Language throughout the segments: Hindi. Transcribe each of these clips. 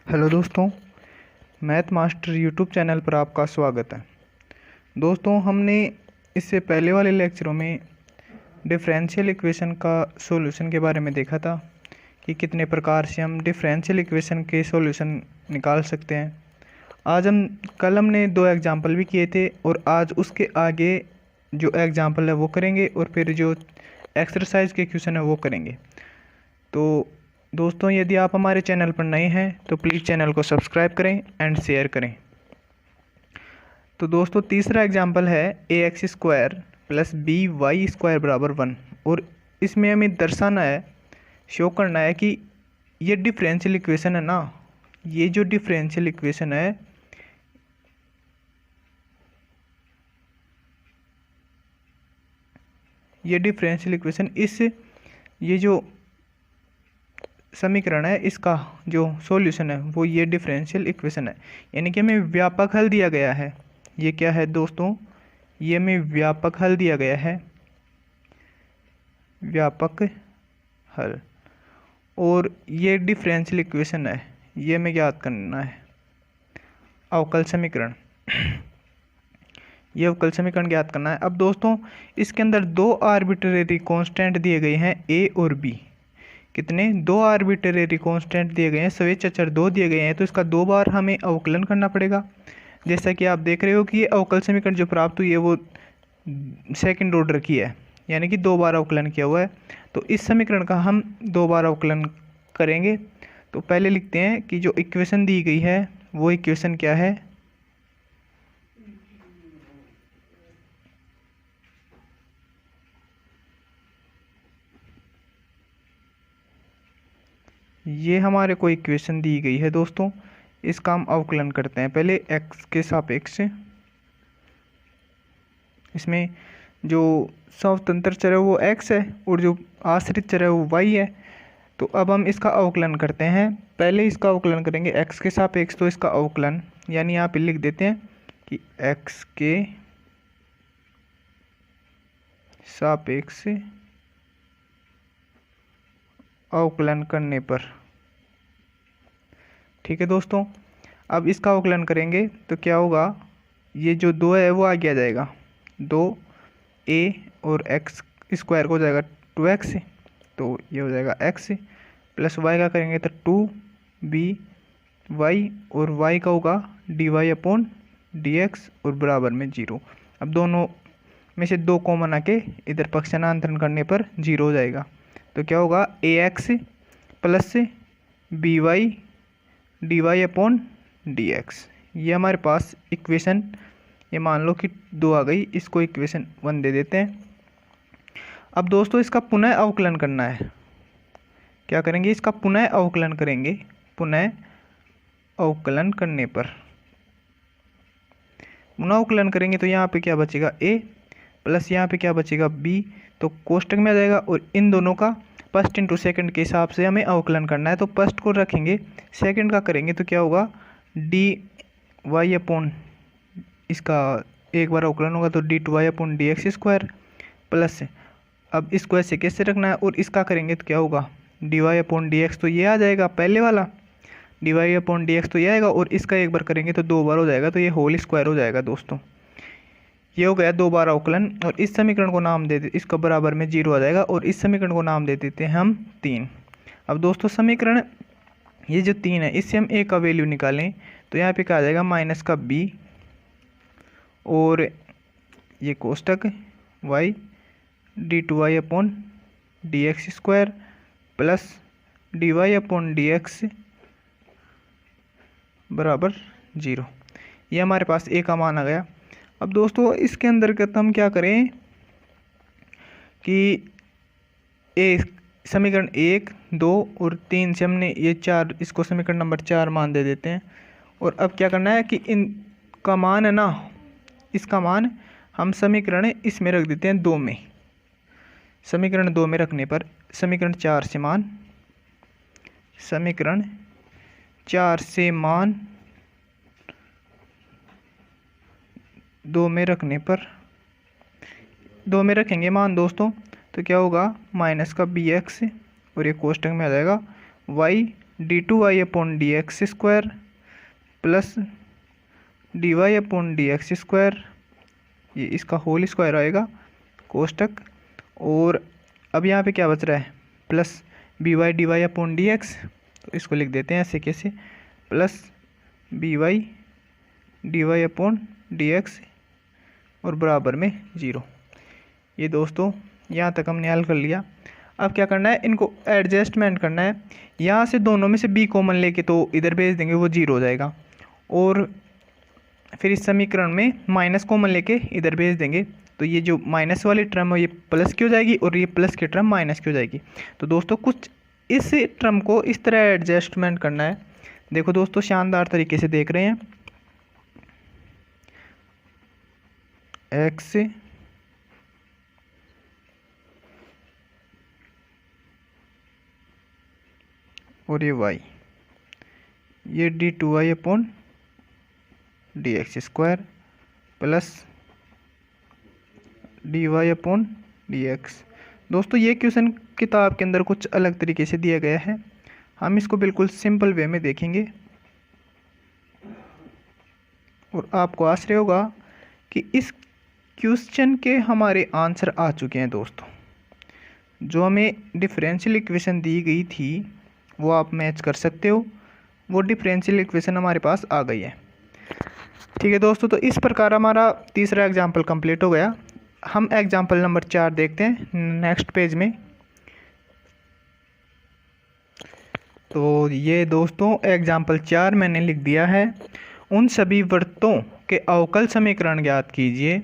हेलो दोस्तों, मैथ मास्टर यूट्यूब चैनल पर आपका स्वागत है। दोस्तों, हमने इससे पहले वाले लेक्चरों में डिफरेंशियल इक्वेशन का सॉल्यूशन के बारे में देखा था कि कितने प्रकार से हम डिफरेंशियल इक्वेशन के सॉल्यूशन निकाल सकते हैं। कल हमने 2 एग्जाम्पल भी किए थे और आज उसके आगे जो एग्जाम्पल है वो करेंगे और फिर जो एक्सरसाइज के क्वेश्चन है वो करेंगे। तो दोस्तों, यदि आप हमारे चैनल पर नए हैं तो प्लीज़ चैनल को सब्सक्राइब करें एंड शेयर करें। तो दोस्तों, तीसरा एग्जाम्पल है ax² + by² = 1 और इसमें हमें दर्शाना है, शो करना है कि ये डिफरेंशियल इक्वेशन है ना, ये जो डिफरेंशियल इक्वेशन है ये डिफरेंशियल इक्वेशन ये जो समीकरण है इसका जो सॉल्यूशन है वो ये डिफरेंशियल इक्वेशन है। यानी कि हमें व्यापक हल दिया गया है। ये क्या है दोस्तों? ये हमें व्यापक हल दिया गया है, व्यापक हल। और ये डिफरेंशियल इक्वेशन है, ये हमें याद करना है अवकल समीकरण। ये अवकल समीकरण याद करना है। अब दोस्तों, इसके अंदर 2 आर्बिट्रेरी कांस्टेंट दिए गए हैं a और b। कितने? 2 आर्बिट्रेरी कांस्टेंट दिए गए हैं, स्वेच्छ अचर 2 दिए गए हैं, तो इसका 2 बार हमें अवकलन करना पड़ेगा। जैसा कि आप देख रहे हो कि ये अवकल समीकरण जो प्राप्त हुई है वो सेकंड ऑर्डर की है, यानी कि 2 बार अवकलन किया हुआ है। तो इस समीकरण का हम 2 बार अवकलन करेंगे। तो पहले लिखते हैं कि जो इक्वेशन दी गई है वो इक्वेशन क्या है? ये हमारे को इक्वेशन दी गई है दोस्तों, इसका हम अवकलन करते हैं। पहले x के सापेक्ष, इसमें जो स्वतंत्र चर है वो x है और जो आश्रित चर है वो y है। तो अब हम इसका अवकलन करते हैं। पहले इसका अवकलन करेंगे x के सापेक्ष, तो इसका अवकलन यानी यहाँ पे लिख देते हैं कि x के सापेक्ष अवकलन करने पर, ठीक है दोस्तों। अब इसका अवकलन करेंगे तो क्या होगा? ये जो 2 है वो आगे आ जाएगा, 2a और x² को हो जाएगा 2x, तो ये हो जाएगा x प्लस y का करेंगे तो 2by और y का होगा dy/dx और बराबर में 0। अब दोनों में से 2 कॉमन आके इधर पक्षांतरण करने पर 0 हो जाएगा। तो क्या होगा? ax plus by dy/dx। ये हमारे पास इक्वेशन, ये मान लो कि 2 आ गई, इसको इक्वेशन 1 दे देते हैं। अब दोस्तों, इसका पुनः अवकलन करना है। क्या करेंगे? इसका पुनः अवकलन करेंगे। पुनः अवकलन करने पर, पुनः अवकलन करेंगे तो यहाँ पे क्या बचेगा? a प्लस यहाँ पे क्या बचेगा? b। तो कोष्टक में आ जाएगा और इन दोनों का फर्स्ट इंटू सेकंड के हिसाब से हमें अवकलन करना है। तो फर्स्ट को रखेंगे, सेकंड का करेंगे तो क्या होगा? dy/, इसका एक बार अवकलन होगा तो d2y/dx² प्लस, अब इसको ऐसे कैसे रखना है और इसका करेंगे तो क्या होगा? dy/dx, तो ये आ जाएगा पहले वाला, dy/dx तो ये आएगा और इसका एक बार करेंगे तो 2 बार हो जाएगा, तो ये होल स्क्वायर हो जाएगा दोस्तों। ये हो गया 2 बार अवकलन। और इस समीकरण को नाम दे दे, इसका बराबर में 0 आ जाएगा और इस समीकरण को नाम दे देते हैं हम 3। अब दोस्तों, समीकरण ये जो 3 है इससे हम a का वैल्यू निकालें तो यहाँ पे क्या आ जाएगा? -b और ये कोष्टक y d2y/dx² प्लस dy/dx बराबर 0। ये हमारे पास a का मान आ गया। अब दोस्तों, इसके अंदर हम क्या करें कि समीकरण 1, 2 और 3 से हमने ये 4, इसको समीकरण नंबर 4 मान दे देते हैं। और अब क्या करना है कि इनका मान है ना, इसका मान हम समीकरण इसमें रख देते हैं 2 में। समीकरण 2 में रखने पर समीकरण 4 से मान, समीकरण 4 से मान 2 में रखने पर, 2 में रखेंगे मान दोस्तों, तो क्या होगा? -bx और ये कोष्टक में आ जाएगा y d2y/dx² प्लस dy/dx², ये इसका होल स्क्वायर आएगा कोष्टक। और अब यहाँ पे क्या बच रहा है, प्लस by/dy/dx, तो इसको लिख देते हैं ऐसे कैसे, प्लस by/dy/dx और बराबर में 0। ये दोस्तों यहाँ तक हमने हल कर लिया। अब क्या करना है, इनको एडजस्टमेंट करना है। यहाँ से दोनों में से b कॉमन लेके तो इधर भेज देंगे, वो 0 हो जाएगा। और फिर इस समीकरण में माइनस कॉमन लेके इधर भेज देंगे, तो ये जो माइनस वाली टर्म है ये प्लस की हो जाएगी और ये प्लस की टर्म माइनस की हो जाएगी। तो दोस्तों कुछ इस टर्म को इस तरह एडजस्टमेंट करना है। देखो दोस्तों शानदार तरीके से देख रहे हैं, x और ये y, ये d2y/dx² प्लस dy/dx। दोस्तों ये क्वेश्चन किताब के अंदर कुछ अलग तरीके से दिया गया है, हम इसको बिल्कुल सिंपल वे में देखेंगे और आपको आश्चर्य होगा कि इस क्वेश्चन के हमारे आंसर आ चुके हैं। दोस्तों जो हमें डिफरेंशियल इक्वेशन दी गई थी वो आप मैच कर सकते हो, वो डिफरेंशियल इक्वेशन हमारे पास आ गई है। ठीक है दोस्तों, तो इस प्रकार हमारा तीसरा एग्जाम्पल कंप्लीट हो गया। हम एग्जाम्पल नंबर 4 देखते हैं नेक्स्ट पेज में। तो ये दोस्तों एग्जाम्पल 4 मैंने लिख दिया है। उन सभी वृत्तों के अवकल समीकरण ज्ञात कीजिए,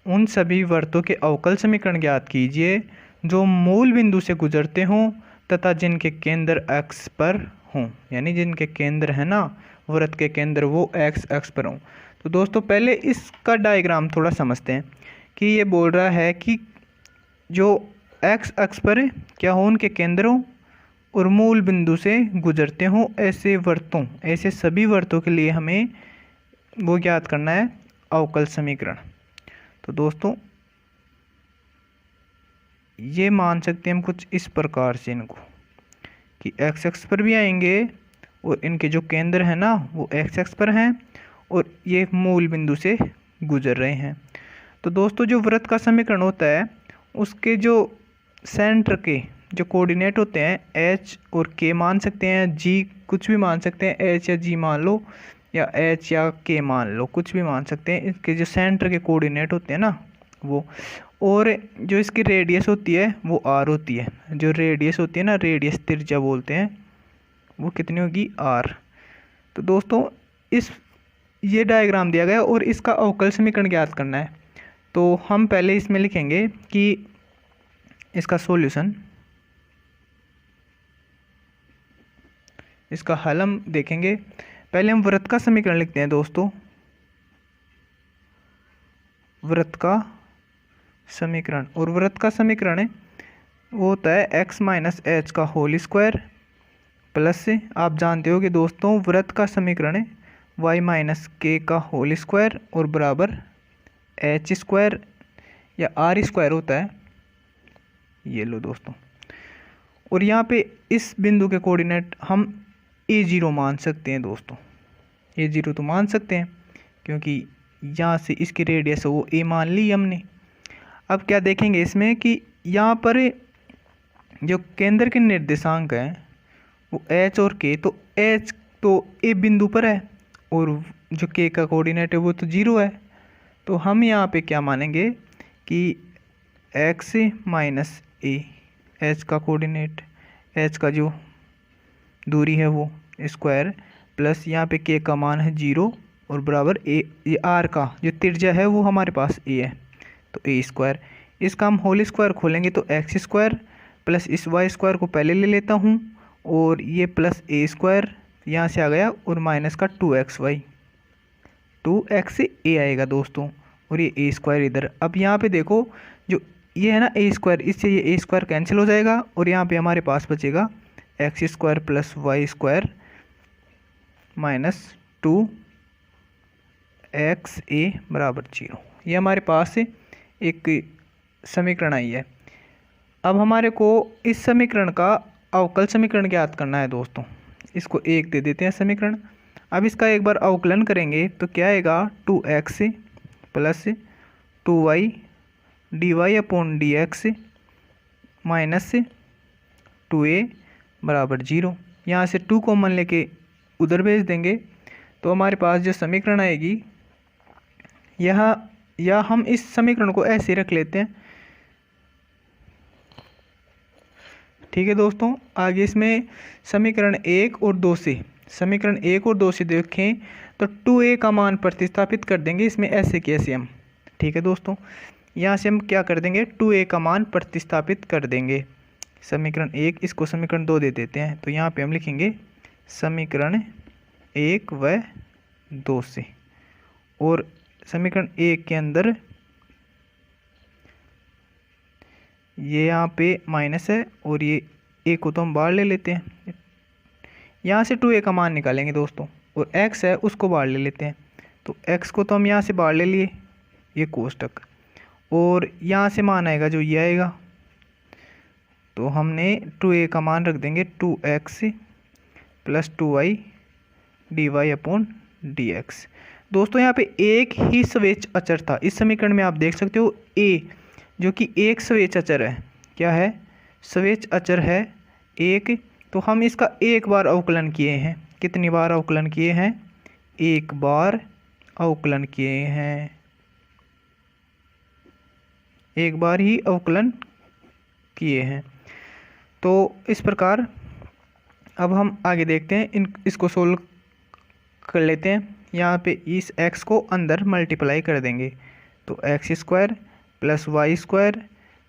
उन सभी वृत्तों के अवकल समीकरण ज्ञात कीजिए जो मूल बिंदु से गुजरते हों तथा जिनके केंद्र x पर हों, यानी जिनके केंद्र है ना, वृत्त के केंद्र वो x अक्ष पर हों। तो दोस्तों पहले इसका डायग्राम थोड़ा समझते हैं कि ये बोल रहा है कि जो x अक्ष पर क्या हो, उनके केंद्रों और मूल बिंदु से गुजरते हों ऐसे वृत्तों, ऐसे सभी वृत्तों के लिए हमें वो ज्ञात करना है अवकल समीकरण। तो दोस्तों ये मान सकते हैं हम कुछ इस प्रकार से इनको कि x अक्ष पर भी आएंगे और इनके जो केंद्र है ना वो x अक्ष पर हैं और ये मूल बिंदु से गुजर रहे हैं। तो दोस्तों जो वृत्त का समीकरण होता है उसके जो सेंटर के जो कोऑर्डिनेट होते हैं h और k मान सकते हैं, g कुछ भी मान सकते हैं, h या g मान लो या h या k मान लो, कुछ भी मान सकते हैं। इसके जो सेंटर के कोऑर्डिनेट होते हैं ना वो, और जो इसकी रेडियस होती है वो r होती है। जो रेडियस होती है ना, रेडियस त्रिज्या बोलते हैं, वो कितनी होगी r। तो दोस्तों ये डायग्राम दिया गया और इसका अवकल समीकरण ज्ञात करना है। तो हम पहले इसमें लिखेंगे कि इसका सॉल्यूशन, इसका हल हम देखेंगे। पहले हम वृत्त का समीकरण लिखते हैं दोस्तों, वृत्त का समीकरण। और वृत्त का समीकरण है वो होता है x माइनस एच का होल स्क्वायर प्लस से, आप जानते हो कि दोस्तों वृत्त का समीकरण है y माइनस के का होल स्क्वायर और बराबर एच स्क्वायर या आर स्क्वायर होता है। ये लो दोस्तों, और यहाँ पे इस बिंदु के कोऑर्डिनेट हम a0 मान सकते हैं दोस्तों, a0 तो मान सकते हैं क्योंकि यहाँ से इसकी रेडियस है वो a मान ली हमने। अब क्या देखेंगे इसमें कि यहाँ पर जो केंद्र के निर्देशांक हैं वो h और k, तो h तो a बिंदु पर है और जो k का कोऑर्डिनेट है वो तो 0 है। तो हम यहाँ पे क्या मानेंगे कि x माइनस a, h का कोऑर्डिनेट, h का जो दूरी है वो स्क्वायर प्लस यहाँ पे k का मान है 0 और बराबर a, ये r का जो त्रिज्या है वो हमारे पास a है तो a स्क्वायर। इसका हम होल स्क्वायर खोलेंगे तो x स्क्वायर प्लस इस y स्क्वायर को पहले ले लेता हूँ और ये प्लस a स्क्वायर यहाँ से आ गया और माइनस का 2xy, 2x से a आएगा दोस्तों और ये a स्क्वायर इधर। अब यहाँ पे देखो जो ये है ना a स्क्वायर, इससे ये a स्क्वायर कैंसिल हो जाएगा और यहाँ पे हमारे पास बचेगा x square plus y square minus 2xa बराबर 0। ये हमारे पास एक समीकरण आई है। अब हमारे को इस समीकरण का अवकल समीकरण ज्ञात करना है दोस्तों। इसको 1 दे देते हैं समीकरण। अब इसका एक बार अवकलन करेंगे तो क्या आएगा, 2x plus 2y dy upon dx minus 2a बराबर 0। यहाँ से 2 कॉमन लेके उधर भेज देंगे तो हमारे पास जो समीकरण आएगी यहाँ, या हम इस समीकरण को ऐसे रख लेते हैं। ठीक है दोस्तों, आगे इसमें समीकरण 1 और 2 से देखें तो 2a का मान प्रतिस्थापित कर देंगे इसमें ऐसे के ऐसे हम। ठीक है दोस्तों, यहाँ से हम क्या कर देंगे, 2a का मान प्रतिस्थापित कर देंगे समीकरण 1, इसको समीकरण 2 दे देते हैं। तो यहाँ पे हम लिखेंगे समीकरण 1 व 2 से, और समीकरण 1 के अंदर ये यहाँ पे माइनस है और ये a को तो हम बाहर ले लेते हैं। यहाँ से 2a का मान निकालेंगे दोस्तों, और x है उसको बाहर ले लेते हैं। तो x को तो हम यहाँ से बाहर ले लिए, ये कोष्टक, और यहाँ से मान आएगा जो ये आएगा, तो हमने 2a का मान रख देंगे 2x plus 2y dy upon dx। दोस्तों यहाँ पे एक ही स्वेच्छ अचर था इस समीकरण में, आप देख सकते हो a जो कि एक स्वेच्छ अचर है। क्या है, स्वेच्छ अचर है एक। तो हम इसका एक बार अवकलन किए हैं। कितनी बार अवकलन किए हैं, एक बार अवकलन किए हैं, एक बार ही अवकलन किए हैं। तो इस प्रकार अब हम आगे देखते हैं, इसको सोल्व कर लेते हैं। यहाँ पे इस x को अंदर मल्टीप्लाई कर देंगे तो x square plus y square,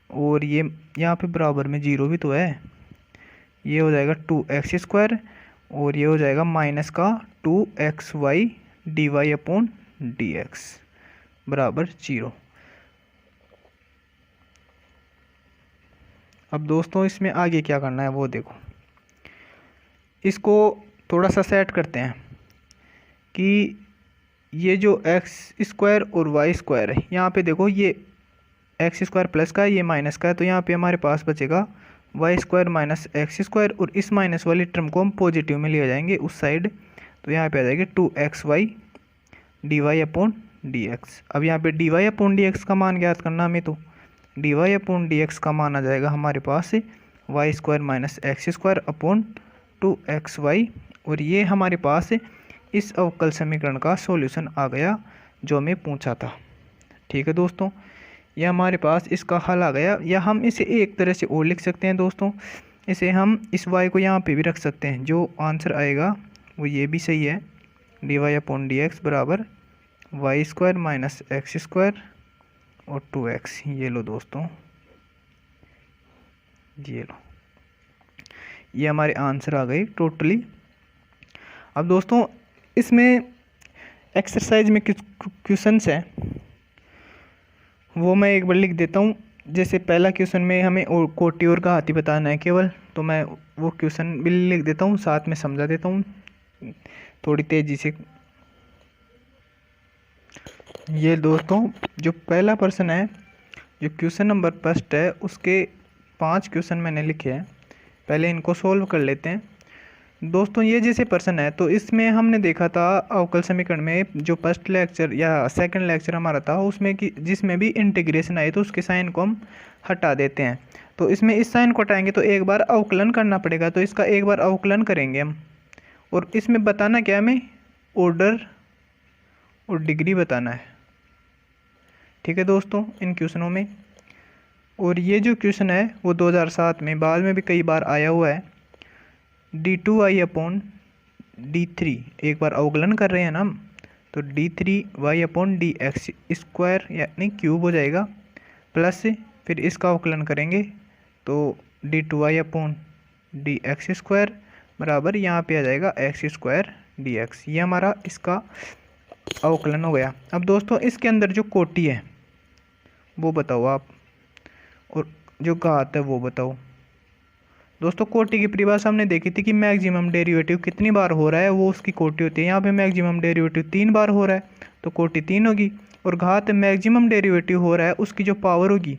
और ये यहाँ पे बराबर में 0 भी तो है, ये हो जाएगा 2x स्क्वायर, और ये हो जाएगा माइनस का 2xy dy अपॉन dx बराबर 0। अब दोस्तों इसमें आगे क्या करना है वो देखो, इसको थोड़ा सा सेट करते हैं कि ये जो एक्स स्क्वायर और वाई स्क्वायर है, यहाँ पे देखो ये एक्स स्क्वायर प्लस का है, ये माइनस का है, तो यहाँ पे हमारे पास बचेगा y square minus x square, और इस माइनस वाली टर्म को हम पॉजिटिव में ले जाएंगे उस साइड, तो यहाँ पे आ जाएगी 2xy dy अपॉन dx। अब यहाँ पे dy अपॉन dx का मान ज्ञात करना हमें, तो dy अपॉन dx का मान आ जाएगा हमारे पास Y square minus x square upon 2xy, और ये हमारे पास इस अवकल समीकरण का सॉल्यूशन आ गया जो हमें पूछा था। ठीक है दोस्तों, यह हमारे पास इसका हल आ गया। या हम इसे एक तरह से और लिख सकते हैं दोस्तों, इसे हम इस y को यहाँ पे भी रख सकते हैं, जो आंसर आएगा वो ये भी सही है, dy अपॉन dx बराबर y square minus x square और 2x। ये लो दोस्तों, ये लो, ये हमारे आंसर आ गए टोटली। अब दोस्तों इसमें एक्सरसाइज में कुछ क्वेश्चंस हैं, वो मैं एक बार लिख देता हूँ। जैसे पहला क्वेश्चन में हमें और कोटि और का हाथी बताना है केवल, तो मैं वो क्वेश्चन भी लिख देता हूँ, साथ में समझा देता हूँ थोड़ी तेज़ी से। ये दोस्तों जो पहला प्रश्न है, जो क्वेश्चन नंबर फर्स्ट है, उसके 5 क्वेश्चन मैंने लिखे हैं, पहले इनको सोल्व कर लेते हैं। दोस्तों ये जैसे प्रश्न है, तो इसमें हमने देखा था अवकल समीकरण में जो फर्स्ट लेक्चर या सेकंड लेक्चर हमारा था उसमें कि जिसमें भी इंटीग्रेशन आए तो उसके साइन को हम हटा देते हैं। तो इसमें इस साइन को हटाएंगे तो एक बार अवकलन करना पड़ेगा, तो इसका एक बार अवकलन करेंगे हम। और इसमें बताना क्या है, हमें ऑर्डर और डिग्री बताना है। ठीक है दोस्तों, इन क्वेश्चनों में। और ये जो क्वेश्चन है वो 2007 में बाद में भी कई बार आया हुआ है, d2y अपॉन d3, एक बार अवकलन कर रहे हैं ना हम, तो d3y अपॉन dx स्क्वायर यानी क्यूब हो जाएगा, प्लस फिर इसका अवकलन करेंगे तो d2y अपॉन dx स्क्वायर बराबर यहाँ पे आ जाएगा x स्क्वायर dx। ये हमारा इसका अवकलन हो गया। अब दोस्तों इसके अंदर जो कोटि है वो बताओ आप, और जो घात है वो बताओ। दोस्तों कोटि की परिभाषा हमने देखी थी कि मैक्सिमम डेरिवेटिव कितनी बार हो रहा है वो उसकी कोटि होती है। यहाँ पे मैक्सिमम डेरिवेटिव 3 बार हो रहा है तो कोटि 3 होगी, और घात मैक्सिमम डेरिवेटिव हो रहा है उसकी जो पावर होगी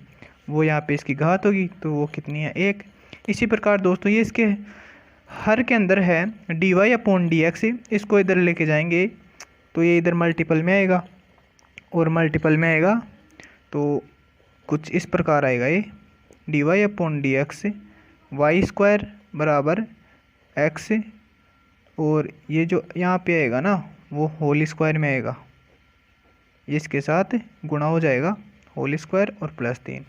वो यहाँ पे इसकी घात होगी, तो वो कितनी है 1। इसी प्रकार दोस्तों ये इसके हर के अंदर है d y upon d x, इसको इधर लेके जाएंगे तो ये इधर मल्टीपल में आएगा, और मल्टीपल में आएगा तो कुछ इस प्रकार आएगा ये d y upon d x y square बराबर एक्स, और ये जो यहाँ पे आएगा ना वो होल स्क्वायर में आएगा, इसके साथ गुणा हो जाएगा होल स्क्वायर और प्लस 3।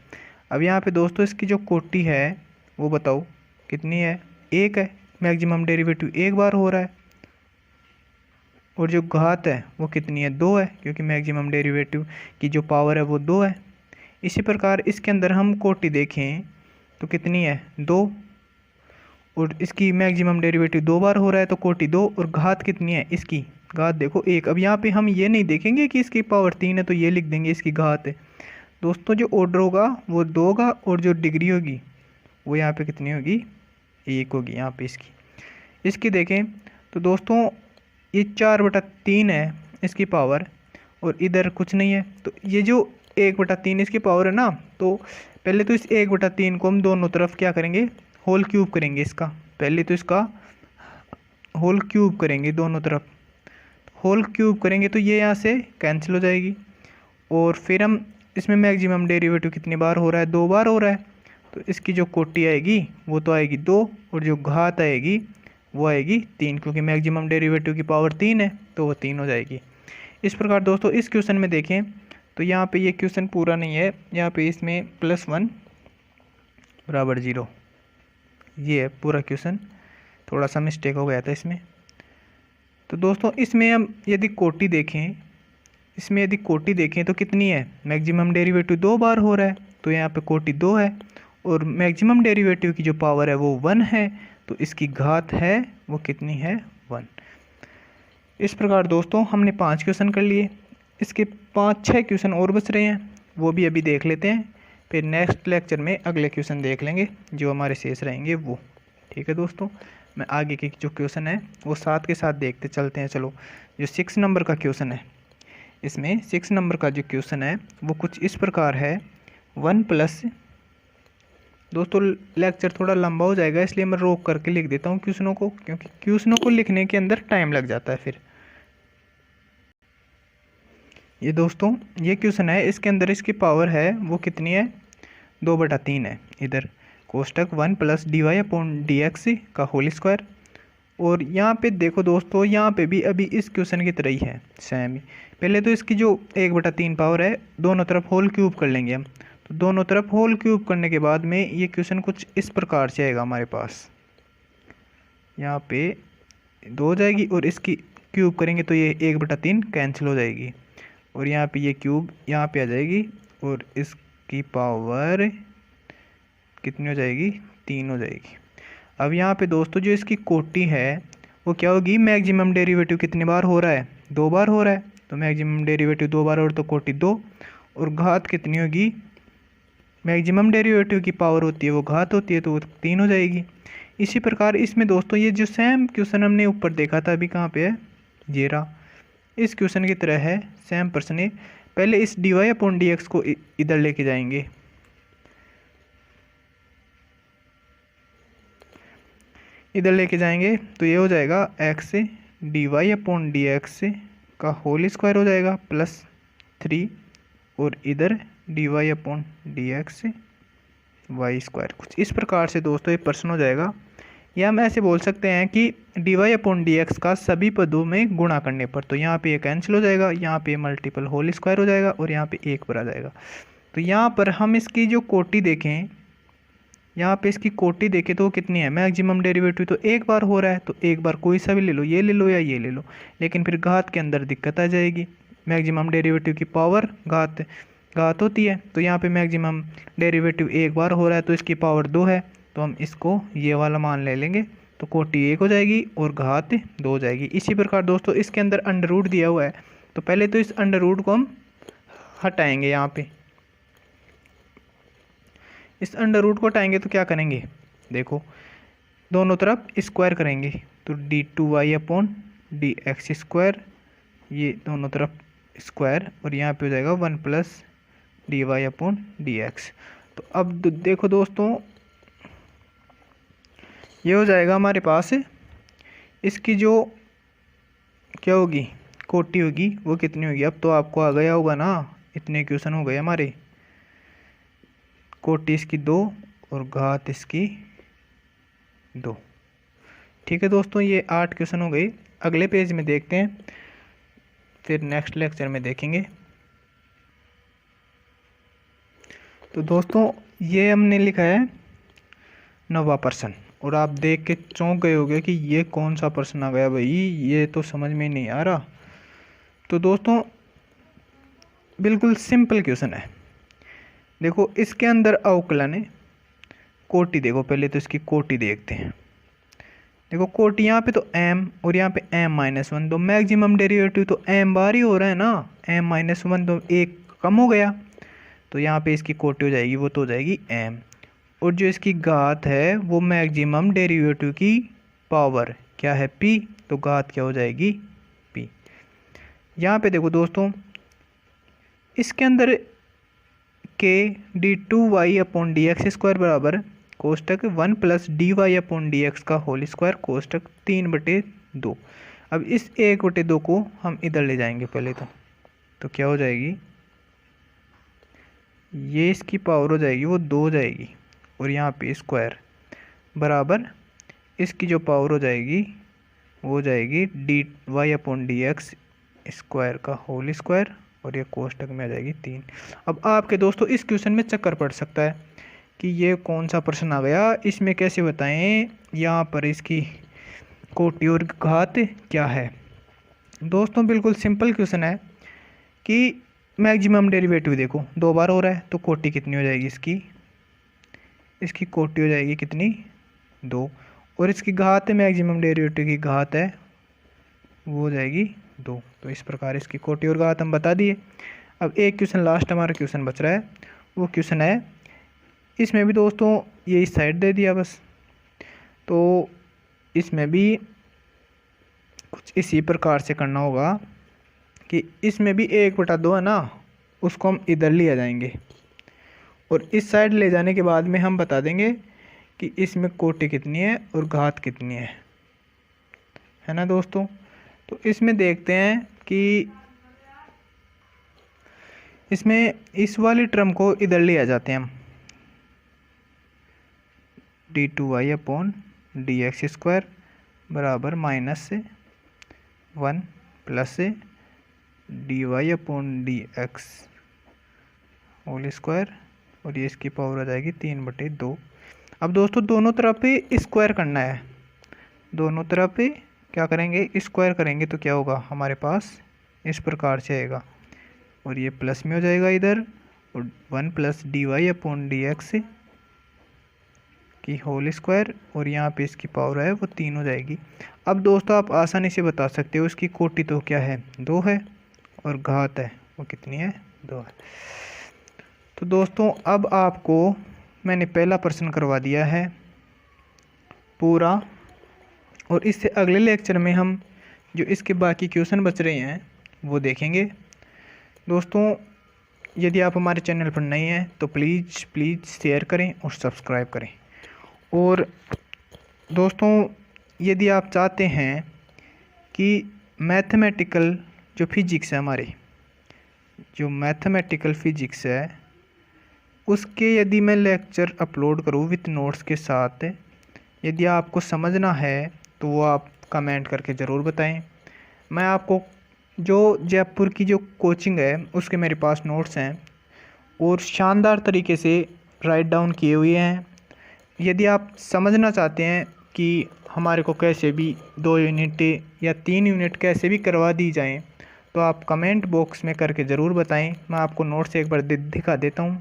अब यहाँ पे दोस्तों इसकी जो कोटि है वो बताओ कितनी है, 1 है, मैक्सिमम डेरिवेटिव एक बार हो रहा है, और जो घात है वो कितनी है, 2 है, क्योंकि मैक्सिमम डेरिवेटिव की जो पावर है वो 2 है। इसी प्रकार इसके अंदर हम कोटि देखें तो कितनी है, 2, और इसकी मैक्सिमम डेरिवेटिव 2 बार हो रहा है तो कोटि 2, और घात कितनी है, इसकी घात देखो 1। अब यहाँ पे हम ये नहीं देखेंगे कि इसकी पावर 3 है तो ये लिख देंगे इसकी घात है। दोस्तों जो ऑर्डर होगा वो 2 होगा, और जो डिग्री होगी वो यहाँ पे कितनी होगी, 1 होगी यहाँ पे इसकी देखें तो दोस्तों ये 4/3 है इसकी पावर, और इधर कुछ नहीं है, तो ये जो 1/3 इसकी पावर है ना, तो पहले तो इस 1/3 को हम दोनों तरफ क्या करेंगे, होल क्यूब करेंगे इसका। पहले तो इसका होल क्यूब करेंगे दोनों तरफ, होल क्यूब करेंगे तो ये यहाँ से कैंसिल हो जाएगी, और फिर हम इसमें मैक्सिमम डेरिवेटिव कितनी बार हो रहा है, 2 बार हो रहा है, तो इसकी जो कोटि आएगी वो तो आएगी 2, और जो घात आएगी वो आएगी 3, क्योंकि मैक्सिमम डेरिवेटिव की पावर 3 है तो वो 3 हो जाएगी। इस प्रकार दोस्तों इस क्वेश्चन में देखें तो यहाँ पे ये क्वेश्चन पूरा नहीं है, यहाँ पे इसमें +1 बराबर 0 ये है पूरा क्वेश्चन, थोड़ा सा मिस्टेक हो गया था इसमें। तो दोस्तों इसमें हम यदि कोटि देखें, इसमें यदि कोटि देखें तो कितनी है, मैक्सिमम डेरिवेटिव 2 बार हो रहा है तो यहाँ पे कोटि 2 है, और मैक्सिमम डेरिवेटिव की जो पावर है वो 1 है, तो इसकी घात है वो कितनी है, 1। इस प्रकार दोस्तों हमने 5 क्वेश्चन कर लिए, इसके 5-6 क्वेश्चन और बच रहे हैं, वो भी अभी देख लेते हैं, फिर नेक्स्ट लेक्चर में अगले क्वेश्चन देख लेंगे जो हमारे शेष रहेंगे वो। ठीक है दोस्तों, मैं आगे के जो क्वेश्चन है वो साथ के साथ देखते चलते हैं। चलो, जो 6 नंबर का क्वेश्चन है, इसमें 6 नंबर का जो क्वेश्चन है वो कुछ इस प्रकार है, 1+, दोस्तों लेक्चर थोड़ा लंबा हो जाएगा इसलिए मैं रोक करके लिख देता हूँ क्वेश्चनों को, क्योंकि क्वेश्चनों को लिखने के अंदर टाइम लग जाता है फिर। ये दोस्तों ये क्वेश्चन है, इसके अंदर इसकी पावर है वो कितनी है, 2/3 है। इधर कोष्टक 1+ dy/dx का होल स्क्वायर, और यहाँ पे देखो दोस्तों यहाँ पे भी अभी इस क्वेश्चन की तरह ही है सेम ही। पहले तो इसकी जो 1/3 पावर है दोनों तरफ होल क्यूब कर लेंगे हम, तो दोनों तरफ होल क्यूब करने के बाद में ये क्वेश्चन कुछ इस प्रकार से आएगा हमारे पास, यहाँ पे 2 हो जाएगी, और इसकी क्यूब करेंगे तो ये 1/3 कैंसिल हो जाएगी, और यहाँ पे ये क्यूब यहाँ पे आ जाएगी, और इसकी पावर कितनी हो जाएगी, 3 हो जाएगी। अब यहाँ पे दोस्तों जो इसकी कोटि है वो क्या होगी, मैक्सिमम डेरिवेटिव कितनी बार हो रहा है, 2 बार हो रहा है, तो मैक्सिमम डेरिवेटिव 2 बार और तो कोटि 2, और घात कितनी होगी, मैक्सिमम डेरिवेटिव की पावर होती है वो घात होती है तो वो 3 हो जाएगी। इसी प्रकार इसमें दोस्तों ये जो सेम क्वेश्चन हमने ऊपर देखा था अभी कहाँ पे है, ये रहा, इस क्वेश्चन की तरह है सेम प्रश्न है। पहले इस dy/dx को इधर लेके जाएंगे, इधर लेके जाएंगे तो ये हो जाएगा x dy/dx का होल स्क्वायर हो जाएगा +3, और इधर dy/dx वाई स्क्वायर। कुछ इस प्रकार से दोस्तों ये प्रश्न हो जाएगा, या हम ऐसे बोल सकते हैं कि dy/dx का सभी पदों में गुणा करने पर, तो यहाँ पे ये कैंसिल हो जाएगा, यहाँ पे मल्टीपल होल स्क्वायर हो जाएगा, और यहाँ पे 1 पर आ जाएगा। तो यहाँ पर हम इसकी जो कोटि देखें, यहाँ पे इसकी कोटि देखें तो कितनी है, मैक्सिमम डेरिवेटिव तो 1 बार हो रहा है, तो 1 बार कोई सा भी ले लो, ये ले लो या ये ले लो, लेकिन फिर घात के अंदर दिक्कत आ जाएगी, मैक्सिमम डेरिवेटिव की पावर घात होती है, तो यहाँ पे मैक्सिमम डेरिवेटिव 1 बार हो रहा है तो इसकी पावर 2 है, तो हम इसको ये वाला मान ले लेंगे, तो कोटि 1 हो जाएगी और घात 2 हो जाएगी। इसी प्रकार दोस्तों इसके अंदर अंडर रूट दिया हुआ है, तो पहले तो इस अंडर रूट को हम हटाएंगे, यहाँ पे इस अंडर रूट को हटाएंगे तो क्या करेंगे, देखो दोनों तरफ स्क्वायर करेंगे, तो d2y/dx², ये दोनों तरफ स्क्वायर, और यहाँ पे हो जाएगा 1+ dy/dx। तो अब देखो दोस्तों ये हो जाएगा हमारे पास, इसकी जो क्या होगी कोटि होगी वो कितनी होगी। अब तो आपको आ गया होगा ना, इतने क्वेश्चन हो गए हमारे। कोटि इसकी 2 और घात इसकी 2। ठीक है दोस्तों, ये 8 क्वेश्चन हो गए। अगले पेज में देखते हैं, फिर नेक्स्ट लेक्चर में देखेंगे। तो दोस्तों ये हमने लिखा है 9वां प्रश्न, और आप देख के चौंक गए होंगे कि ये कौन सा प्रश्न आ गया भाई, ये तो समझ में नहीं आ रहा। तो दोस्तों बिल्कुल सिंपल क्वेश्चन है। देखो इसके अंदर अवकलन है, कोटि देखो, पहले तो इसकी कोटि देखते हैं। देखो कोटि यहाँ पे तो m और यहाँ पे m-1, तो मैक्सिमम डेरिवेटिव तो m बार ही हो रहा है ना, m-1 तो एक कम हो गया, तो यहाँ पे इसकी कोटि हो जाएगी, वो तो हो जाएगी m। और जो इसकी घात है वो मैक्सिमम डेरिवेटिव की पावर क्या है p, तो घात क्या हो जाएगी p। यहाँ पे देखो दोस्तों इसके अंदर k d2y/dx² बराबर कोष्टक 1 + dy/dx का होल स्क्वायर कोष्टक 3/2। अब इस 1/2 को हम इधर ले जाएंगे पहले तो क्या हो जाएगी, ये इसकी पावर हो जाएगी वो 2 हो जाएगी, और यहाँ पे स्क्वायर बराबर इसकी जो पावर हो जाएगी वो हो जाएगी dy/dx स्क्वायर का होल स्क्वायर, और ये कोष्टक में आ जाएगी 3। अब आपके दोस्तों इस क्वेश्चन में चक्कर पड़ सकता है कि ये कौन सा प्रश्न आ गया, इसमें कैसे बताएं, यहाँ पर इसकी कोटि और घात क्या है। दोस्तों बिल्कुल सिंपल क्वेश्चन है कि मैक्सिमम डेरिवेटिव देखो 2 बार हो रहा है, तो कोटि कितनी हो जाएगी इसकी कोटि हो जाएगी कितनी 2, और इसकी घात है मैक्सिमम डेरिवेटिव की घात है वो हो जाएगी 2। तो इस प्रकार इसकी कोटि और घात हम बता दिए। अब एक क्वेश्चन लास्ट हमारा क्वेश्चन बच रहा है, वो क्वेश्चन है, इसमें भी दोस्तों ये इस साइड दे दिया बस, तो इसमें भी कुछ इसी प्रकार से करना होगा कि इसमें भी 1/2 है ना, उसको हम इधर ले आ जाएंगे, और इस साइड ले जाने के बाद में हम बता देंगे कि इसमें कोटि कितनी है और घात कितनी है ना दोस्तों। तो इसमें देखते हैं कि इसमें इस वाली टर्म को इधर ले आ जाते हैं हम, d2y/dx² बराबर -1 प्लस dy/dx होल स्क्वायर, और ये इसकी पावर आ जाएगी 3/2। अब दोस्तों दोनों तरफ पे स्क्वायर करना है, दोनों तरफ पे क्या करेंगे स्क्वायर करेंगे, तो क्या होगा हमारे पास इस प्रकार से आएगा, और ये प्लस में हो जाएगा इधर, और 1 + dy/dx की होल स्क्वायर, और यहाँ पे इसकी पावर है वो 3 हो जाएगी। अब दोस्तों आप आसानी से बता सकते हो इसकी कोटि तो क्या है 2 है, और घात है वो कितनी है 2 है। तो दोस्तों अब आपको मैंने पहला प्रश्न करवा दिया है पूरा, और इससे अगले लेक्चर में हम जो इसके बाकी क्वेश्चन बच रहे हैं वो देखेंगे। दोस्तों यदि आप हमारे चैनल पर नए हैं तो प्लीज़ शेयर करें और सब्सक्राइब करें। और दोस्तों यदि आप चाहते हैं कि मैथमेटिकल जो फिजिक्स है हमारी, जो मैथमेटिकल फिजिक्स है उसके यदि मैं लेक्चर अपलोड करूँ विथ नोट्स के साथ, यदि आपको समझना है तो वो आप कमेंट करके ज़रूर बताएं। मैं आपको जो जयपुर की जो कोचिंग है उसके मेरे पास नोट्स हैं और शानदार तरीके से राइट डाउन किए हुए हैं। यदि आप समझना चाहते हैं कि हमारे को कैसे भी 2 यूनिट या 3 यूनिट कैसे भी करवा दी जाएं, तो आप कमेंट बॉक्स में करके ज़रूर बताएं। मैं आपको नोट्स एक बार दिखा देता हूं।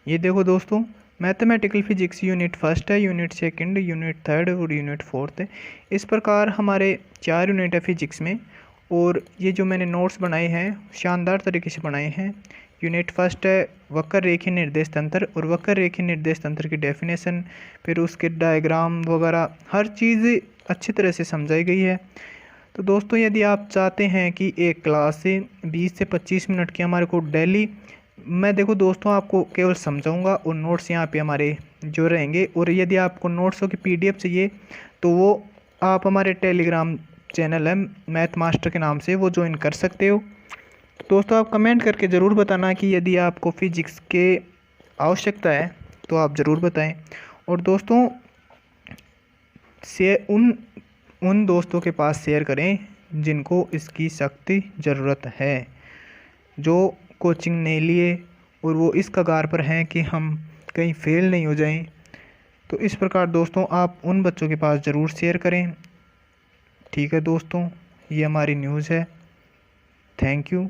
ये देखो दोस्तों, मैथमेटिकल फिजिक्स यूनिट 1 है, यूनिट 2, यूनिट 3 और यूनिट 4 है। इस प्रकार हमारे 4 यूनिट है फिजिक्स में, और ये जो मैंने नोट्स बनाए हैं शानदार तरीके से बनाए हैं। यूनिट 1 है वक्र रेखीय निर्देश तंत्र, और वक्र रेखीय निर्देश तंत्र की डेफिनेशन, फिर उसके डायग्राम वगैरह हर चीज़ अच्छी तरह से समझाई गई है। तो दोस्तों यदि आप चाहते हैं कि एक क्लास से 20 से 25 मिनट की हमारे को डेली, मैं देखो दोस्तों आपको केवल समझाऊंगा और नोट्स यहाँ पे हमारे जो रहेंगे। और यदि आपको नोट्सों की PDF चाहिए तो वो आप हमारे टेलीग्राम चैनल है मैथ मास्टर के नाम से, वो ज्वाइन कर सकते हो। दोस्तों आप कमेंट करके ज़रूर बताना कि यदि आपको फिजिक्स के आवश्यकता है तो आप ज़रूर बताएं। और दोस्तों से उन दोस्तों के पास शेयर करें जिनको इसकी सख्त ज़रूरत है, जो कोचिंग नहीं लिए और वो इस कगार पर हैं कि हम कहीं फेल नहीं हो जाएं। तो इस प्रकार दोस्तों आप उन बच्चों के पास ज़रूर शेयर करें। ठीक है दोस्तों, ये हमारी न्यूज़ है। Thank you.